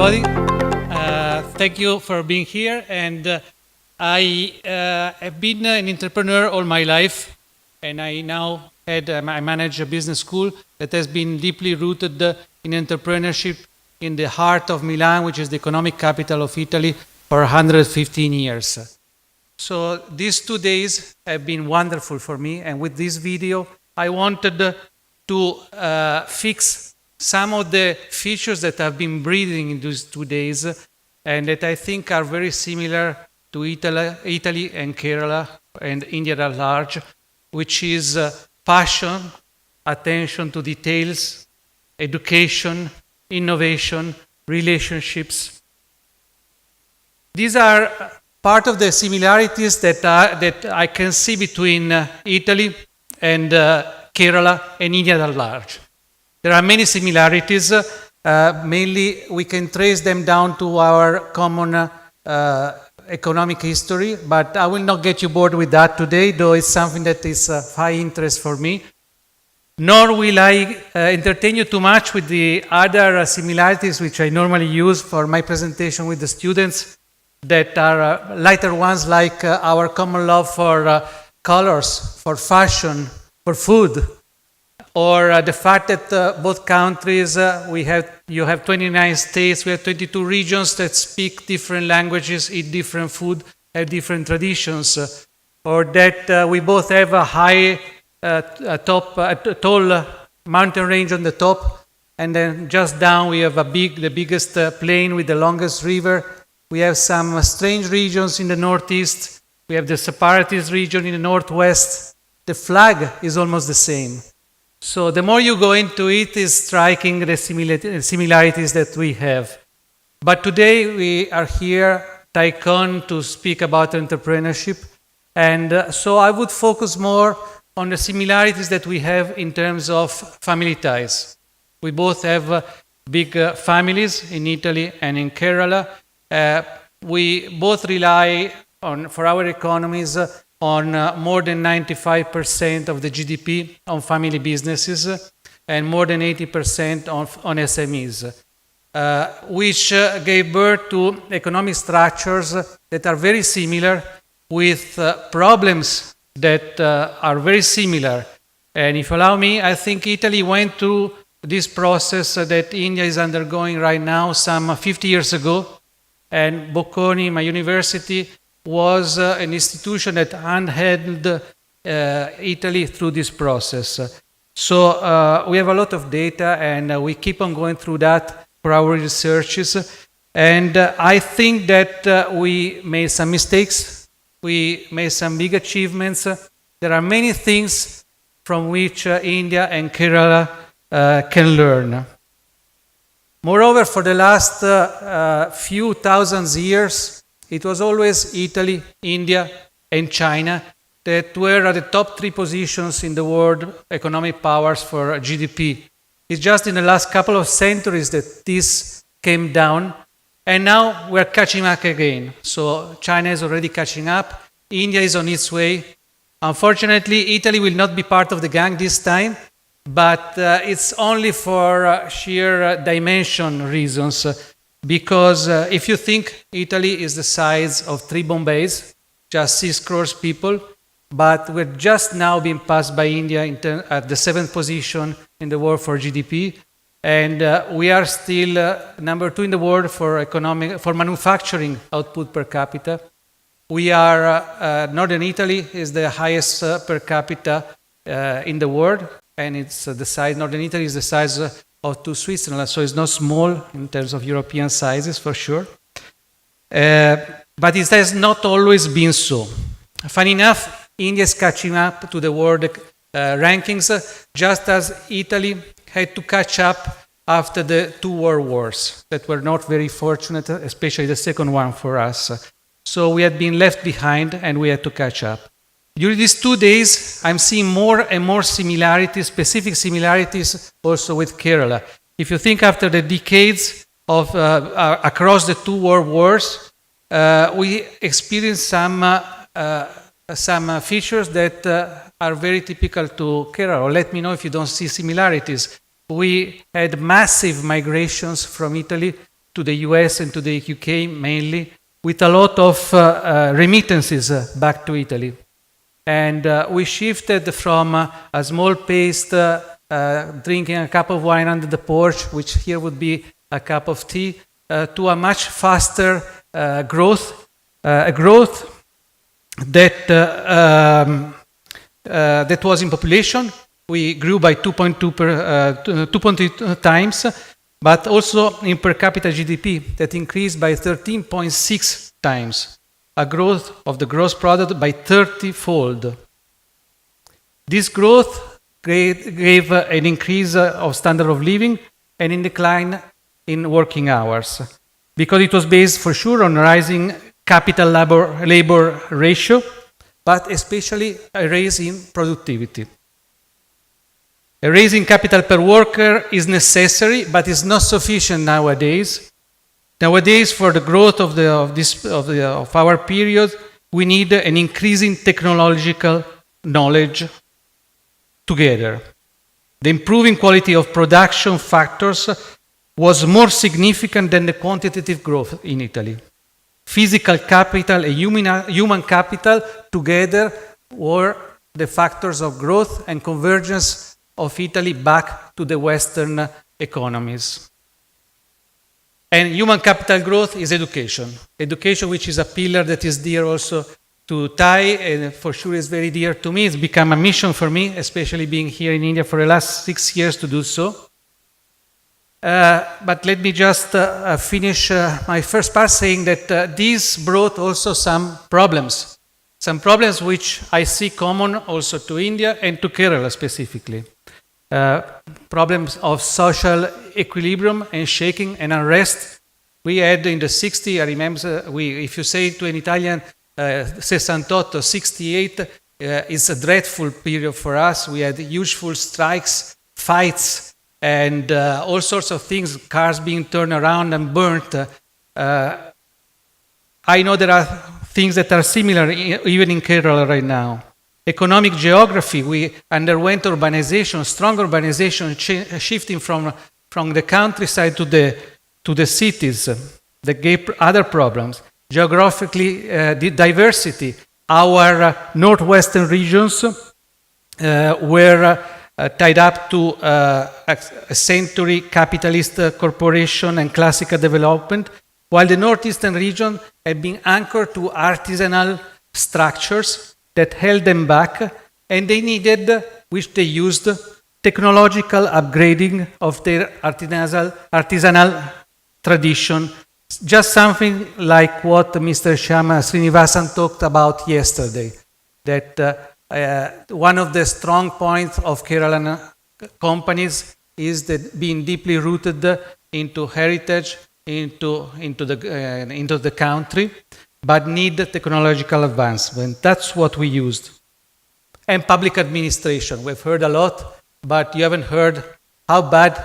everybody. Thank you for being here. And I have been an entrepreneur all my life, and I now I manage a business school that has been deeply rooted in entrepreneurship in the heart of Milan, which is the economic capital of Italy, for 115 years. So these 2 days have been wonderful for me, and with this video, I wanted to fix some of the features that I've been breathing in these 2 days, and that I think are very similar to Italy and Kerala and India at large, which is passion, attention to details, education, innovation, relationships. These are part of the similarities that I can see between Italy and Kerala and India at large. There are many similarities. Mainly, we can trace them down to our common economic history, but I will not get you bored with that today, though it's something that is of high interest for me. Nor will I entertain you too much with the other similarities which I normally use for my presentation with the students, that are lighter ones, like our common love for colors, for fashion, for food, or the fact that both countries, you have 29 states, we have 22 regions that speak different languages, eat different food, have different traditions, or that we both have a high, tall mountain range on the top, and then just down we have the biggest plain with the longest river. We have some strange regions in the northeast. We have the separatist region in the northwest. The flag is almost the same. So the more you go into it, is striking the similarities that we have. But today we are here, TiECON, to speak about entrepreneurship. And so I would focus more on the similarities that we have in terms of family ties. We both have big families in Italy and in Kerala. We both rely on, for our economies, on more than 95% of the GDP on family businesses and more than 80% on SMEs, which gave birth to economic structures that are very similar, with problems that are very similar. And if you allow me, I think Italy went through this process that India is undergoing right now some 50 years ago, and Bocconi, my university, was an institution that handheld Italy through this process. So we have a lot of data, and we keep on going through that for our researches. And I think that we made some mistakes. We made some big achievements. There are many things from which India and Kerala can learn. Moreover, for the last few thousand years, it was always Italy, India, and China that were at the top 3 positions in the world economic powers for GDP. It's just in the last couple of centuries that this came down, and now we're catching up again. So China is already catching up, India is on its way. Unfortunately, Italy will not be part of the gang this time, but it's only for sheer dimension reasons. Because if you think Italy is the size of 3 Bombays, just 6 crores people, but we're just now being passed by India at the 7th position in the world for GDP, and we are still number 2 in the world for manufacturing output per capita. We are Northern Italy is the highest per capita in the world, and it's the size. Northern Italy is the size to Switzerland, so it's not small in terms of European sizes, for sure. But it has not always been so. Funny enough, India is catching up to the world rankings, just as Italy had to catch up after the 2 world wars that were not very fortunate, especially the second one for us. So we had been left behind, and we had to catch up. During these 2 days, I'm seeing more and more similarities, specific similarities also with Kerala. If you think after the decades of across the 2 world wars, we experienced some features that are very typical to Kerala. Let me know if you don't see similarities. We had massive migrations from Italy to the US and to the UK mainly, with a lot of remittances back to Italy. And we shifted from a small pace, drinking a cup of wine under the porch, which here would be a cup of tea, to a much faster growth, a growth that that was in population. We grew by 2.2 times, but also in per capita GDP that increased by 13.6 times, a growth of the gross product by 30-fold. This growth gave an increase of standard of living and in decline in working hours, because it was based for sure on rising capital labor ratio, but especially a raise in productivity. A raise in capital per worker is necessary, but is not sufficient nowadays. Nowadays, for the growth of our period, we need an increasing technological knowledge together. The improving quality of production factors was more significant than the quantitative growth in Italy. Physical capital and human capital together were the factors of growth and convergence of Italy back to the Western economies. And human capital growth is education. Education, which is a pillar that is dear also to TiE, and for sure is very dear to me. It's become a mission for me, especially being here in India for the last 6 years to do so. But let me just finish my first part saying that this brought also some problems which I see common also to India and to Kerala specifically. Problems of social equilibrium and shaking and unrest. We had in the 60s, I remember, if you say to an Italian, 68, 68 is a dreadful period for us. We had huge full strikes, fights, and all sorts of things, cars being turned around and burnt. I know there are things that are similar even in Kerala right now. Economic geography, we underwent urbanization, strong urbanization, shifting from the countryside to the cities that gave other problems. Geographically, the diversity. Our northwestern regions were tied up to a century capitalist corporation and classical development, while the northeastern region had been anchored to artisanal structures that held them back, and they needed, which they used, technological upgrading of their artisanal tradition. Just something like what Mr. Shyama Srinivasan talked about yesterday, that one of the strong points of Keralan companies is that being deeply rooted into heritage, into the country, but need technological advancement. That's what we used. And public administration. We've heard a lot, but you haven't heard how bad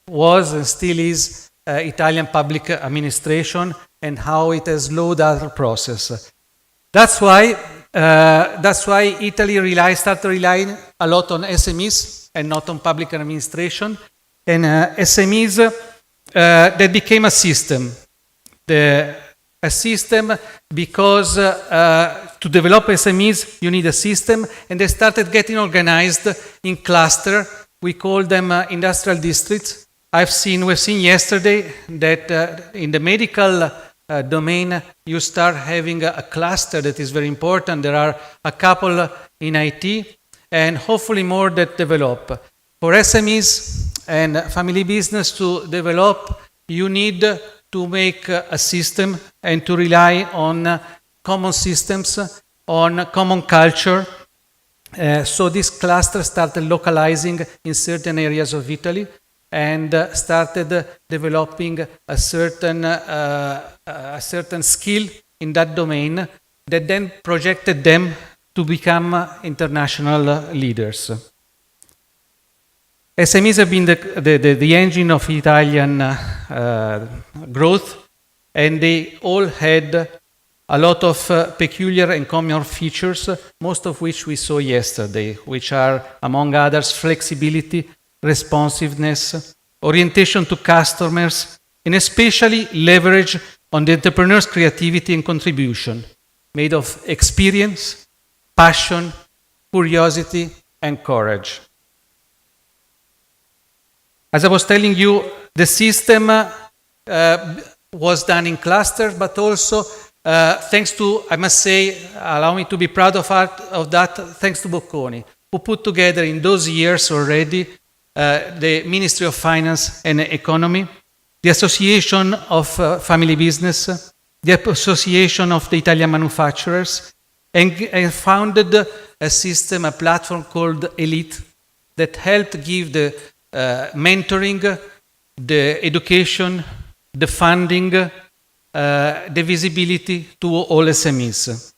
was and still is Italian public administration and how it has slowed our process. That's why Italy started relying a lot on SMEs and not on public administration. And SMEs, that became a system. A system because to develop SMEs, you need a system, and they started getting organized in cluster. We call them industrial districts. We've seen yesterday that in the medical domain, you start having a cluster that is very important. There are a couple in IT, and hopefully more that develop. For SMEs and family business to develop, you need to make a system and to rely on common systems, on common culture. So this cluster started localizing in certain areas of Italy and started developing a certain skill in that domain that then projected them to become international leaders. SMEs have been the engine of Italian growth, and they all had a lot of peculiar and common features, most of which we saw yesterday, which are, among others, flexibility, responsiveness, orientation to customers, and especially leverage on the entrepreneur's creativity and contribution, made of experience, passion, curiosity, and courage. As I was telling you, the system was done in clusters, but also thanks to, I must say, allow me to be proud of that, thanks to Bocconi, who put together in those years already the Ministry of Finance and Economy, the Association of Family Business, the Association of the Italian Manufacturers, and founded a system, a platform called Elite, that helped give the mentoring, the education, the funding, the visibility to all SMEs.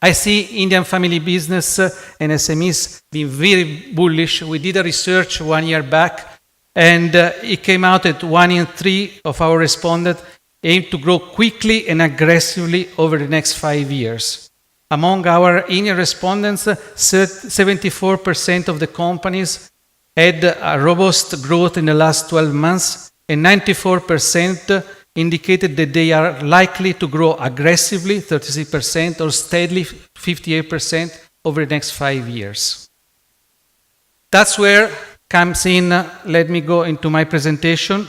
I see Indian family business and SMEs being very bullish. We did a research 1 year back, and it came out that 1 in 3 of our respondents aim to grow quickly and aggressively over the next 5 years. Among our Indian respondents, 74% of the companies had a robust growth in the last 12 months, and 94% indicated that they are likely to grow aggressively, 33%, or steadily, 58%, over the next 5 years. That's where comes in, let me go into my presentation.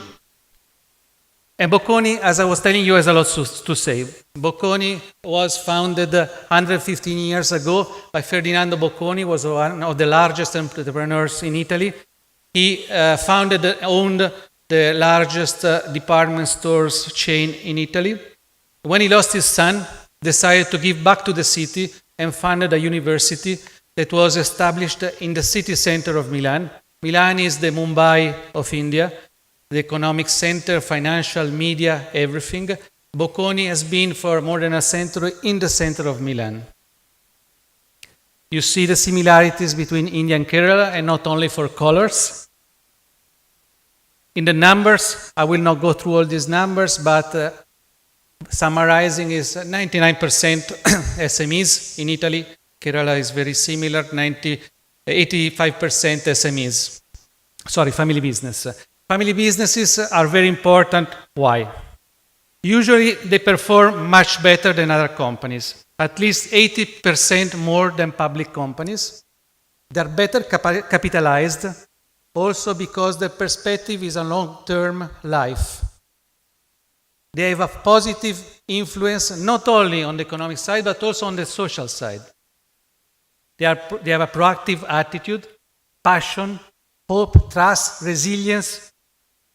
And Bocconi, as I was telling you, has a lot to say. Bocconi was founded 115 years ago by Ferdinando Bocconi, was one of the largest entrepreneurs in Italy. He founded and owned the largest department stores chain in Italy. When he lost his son, decided to give back to the city and founded a university that was established in the city center of Milan. Milan is the Mumbai of India, the economic center, financial, media, everything. Bocconi has been for more than a century in the center of Milan. You see the similarities between India and Kerala, and not only for colors. In the numbers, I will not go through all these numbers, but summarizing is 99% SMEs in Italy. Kerala is very similar, 85% SMEs. Sorry, family business. Family businesses are very important. Why? Usually they perform much better than other companies, at least 80% more than public companies. They're better capitalized, also because the perspective is a long-term life. They have a positive influence not only on the economic side, but also on the social side. They have a proactive attitude, passion, hope, trust, resilience.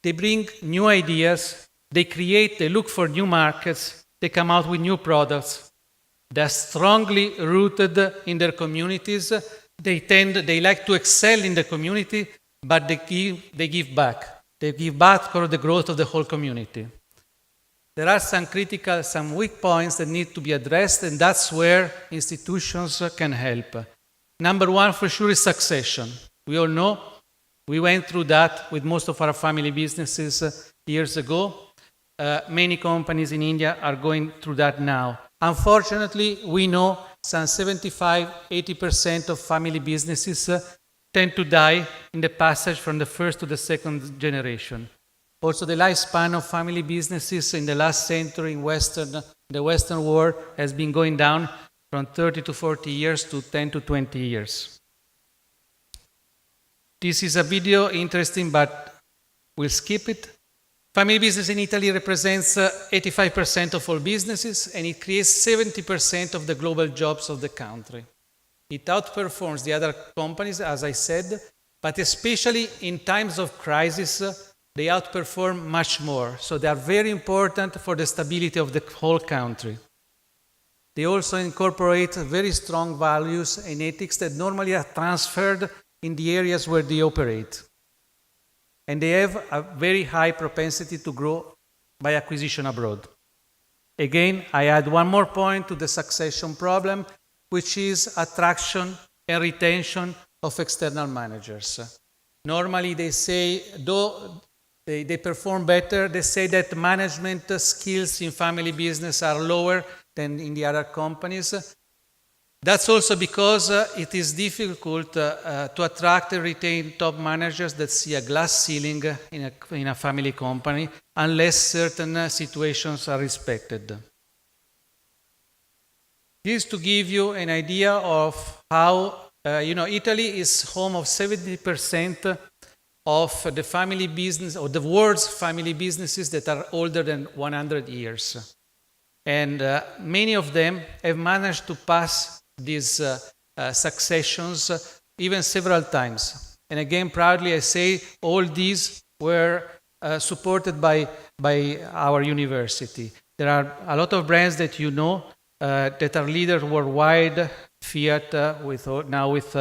They bring new ideas, they look for new markets, they come out with new products. They're strongly rooted in their communities. They like to excel in the community, but they give back. They give back for the growth of the whole community. There are some weak points that need to be addressed, and that's where institutions can help. Number one, for sure, is succession. We all know, we went through that with most of our family businesses years ago. Many companies in India are going through that now. Unfortunately, we know some 75-80% of family businesses tend to die in the passage from the first to the second generation. Also, the lifespan of family businesses in the last century in the Western world has been going down from 30 to 40 years to 10 to 20 years. This is a video, interesting, but we'll skip it. Family business in Italy represents 85% of all businesses, and it creates 70% of the global jobs of the country. It outperforms the other companies, as I said, but especially in times of crisis, they outperform much more. So they are very important for the stability of the whole country. They also incorporate very strong values and ethics that normally are transferred in the areas where they operate. And they have a very high propensity to grow by acquisition abroad. Again, I add one more point to the succession problem, which is attraction and retention of external managers. Normally they say, though they perform better, they say that management skills in family business are lower than in the other companies. That's also because it is difficult to attract and retain top managers that see a glass ceiling in a family company unless certain situations are respected. This is to give you an idea of how, Italy is home of 70% of the family business, or the world's family businesses that are older than 100 years. And many of them have managed to pass these successions even several times. And again, proudly I say, all these were supported by our university. There are a lot of brands that you know that are leaders worldwide, Fiat, now with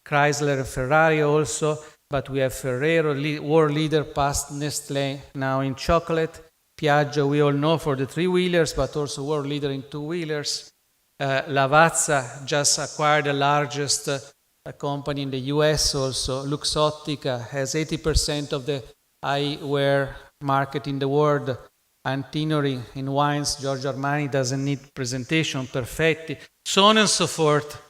Chrysler and Ferrari also, but we have Ferrero, world leader past Nestlé, now in chocolate. Piaggio, we all know for the three-wheelers, but also world leader in two-wheelers. Lavazza just acquired the largest company in the US also. Luxottica has 80% of the eyewear market in the world. Antinori in wines, Giorgio Armani doesn't need presentation, Perfetti, so on and so forth.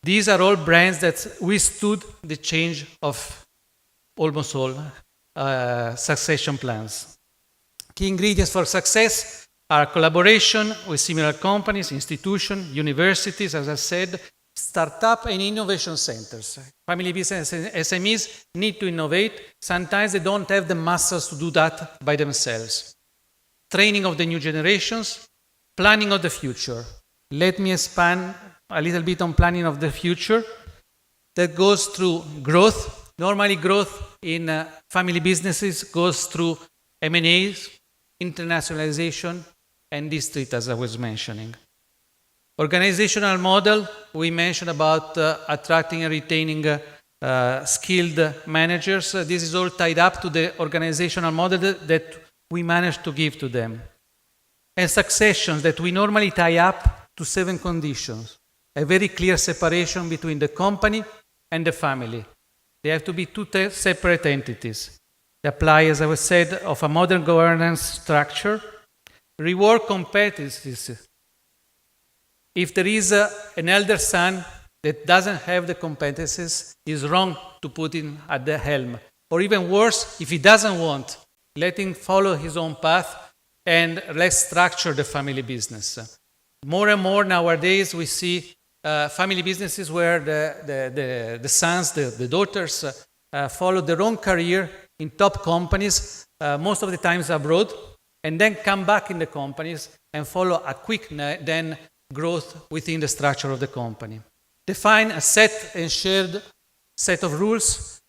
These are all brands that withstood the change of almost all succession plans. Key ingredients for success are collaboration with similar companies, institutions, universities, as I said, startup and innovation centers. Family business SMEs need to innovate. Sometimes they don't have the muscles to do that by themselves. Training of the new generations, planning of the future. Let me expand a little bit on planning of the future. That goes through growth. Normally growth in family businesses goes through M&As, internationalization, and district, as I was mentioning. Organizational model, we mentioned about attracting and retaining skilled managers. This is all tied up to the organizational model that we managed to give to them. And successions that we normally tie up to 7 conditions. A very clear separation between the company and the family. They have to be 2 separate entities. They apply, as I said, of a modern governance structure. Reward competencies. If there is an elder son that doesn't have the competencies, it's wrong to put him at the helm. Or even worse, if he doesn't want, let him follow his own path and let's structure the family business. More and more nowadays we see family businesses where the sons, the daughters follow their own career in top companies, most of the times abroad, and then come back in the companies and follow a quick then growth within the structure of the company. Define a set and shared set of rules.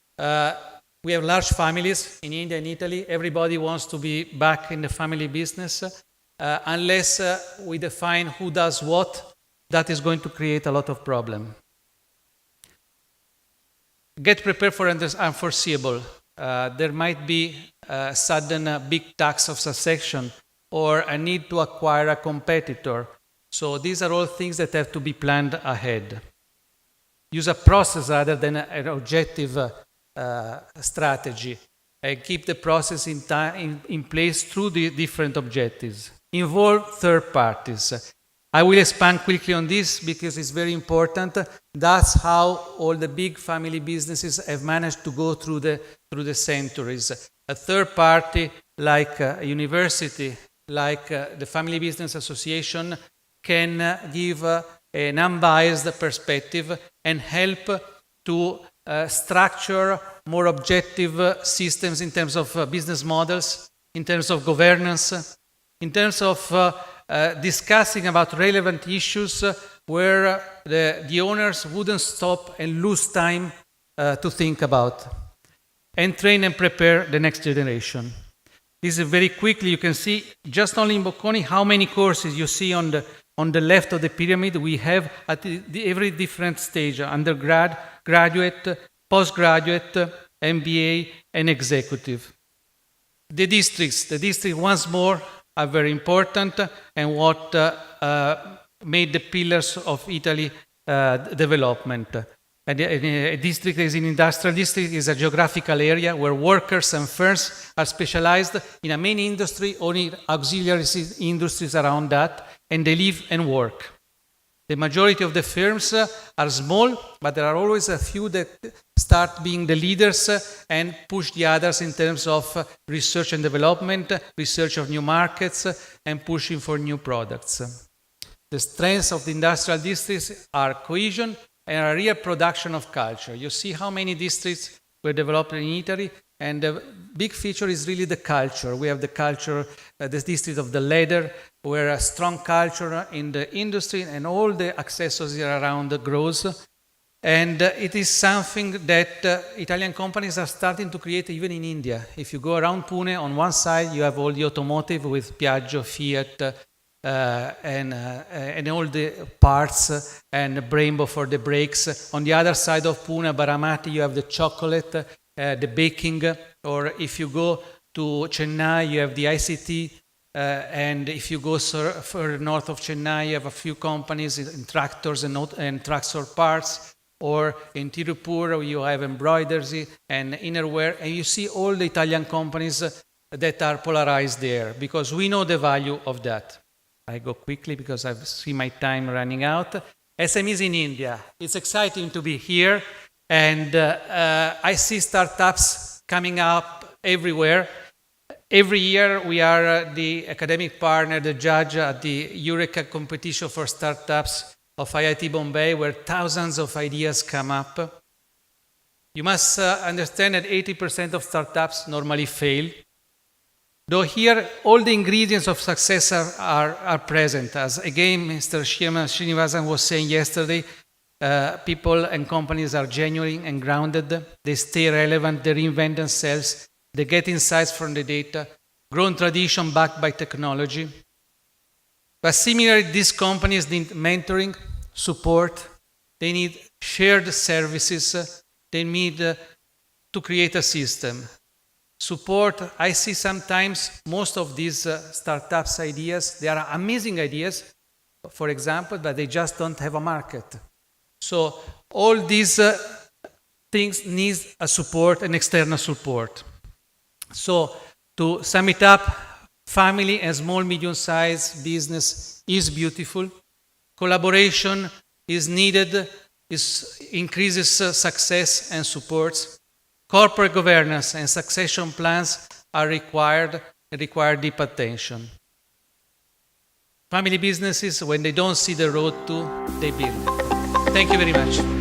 We have large families in India and Italy. Everybody wants to be back in the family business. Unless we define who does what, that is going to create a lot of problem. Get prepared for the unforeseeable. There might be a sudden big tax of succession or a need to acquire a competitor. So these are all things that have to be planned ahead. Use a process rather than an objective strategy. And keep the process in place through the different objectives. Involve third parties. I will expand quickly on this because it's very important. That's how all the big family businesses have managed to go through the centuries. A third party like a university, like the Family Business Association, can give an unbiased perspective and help to structure more objective systems in terms of business models, in terms of governance, in terms of discussing about relevant issues where the owners wouldn't stop and lose time to think about, and train and prepare the next generation. This is very quickly, you can see just only in Bocconi how many courses you see on the left of the pyramid we have at every different stage: undergrad, graduate, postgraduate, MBA, and executive. The districts once more are very important and what made the pillars of Italy development. And a district is an industrial district, is a geographical area where workers and firms are specialized in a main industry, only auxiliary industries around that, and they live and work. The majority of the firms are small, but there are always a few that start being the leaders and push the others in terms of research and development, research of new markets, and pushing for new products. The strengths of the industrial districts are cohesion and a real production of culture. You see how many districts were developed in Italy, and the big feature is really the culture. We have the culture, the district of the leather, where a strong culture in the industry and all the accessories around grows. And it is something that Italian companies are starting to create even in India. If you go around Pune, on one side you have all the automotive with Piaggio, Fiat, and all the parts, and Brembo for the brakes. On the other side of Pune, Baramati, you have the chocolate, the baking, or if you go to Chennai, you have the ICT, and if you go further north of Chennai, you have a few companies in tractors and tractor parts, or in Tirupur, you have embroidery and innerwear, and you see all the Italian companies that are polarized there, because we know the value of that. I go quickly because I see my time running out. SMEs in India. It's exciting to be here, and I see startups coming up everywhere. Every year we are the academic partner, the judge at the Eureka competition for startups of IIT Bombay, where thousands of ideas come up. You must understand that 80% of startups normally fail. Though here, all the ingredients of success are present. As again, Mr. Srinivasan was saying yesterday, people and companies are genuine and grounded. They stay relevant, they reinvent themselves, they get insights from the data, grown tradition backed by technology. But similarly, these companies need mentoring, support, they need shared services, they need to create a system. Support, I see sometimes most of these startups ideas, they are amazing ideas, for example, but they just don't have a market. So all these things need a support, an external support. So to sum it up, family and small, medium-sized business is beautiful. Collaboration is needed, increases success and supports. Corporate governance and succession plans are required and require deep attention. Family businesses, when they don't see the road to, they build. Thank you very much.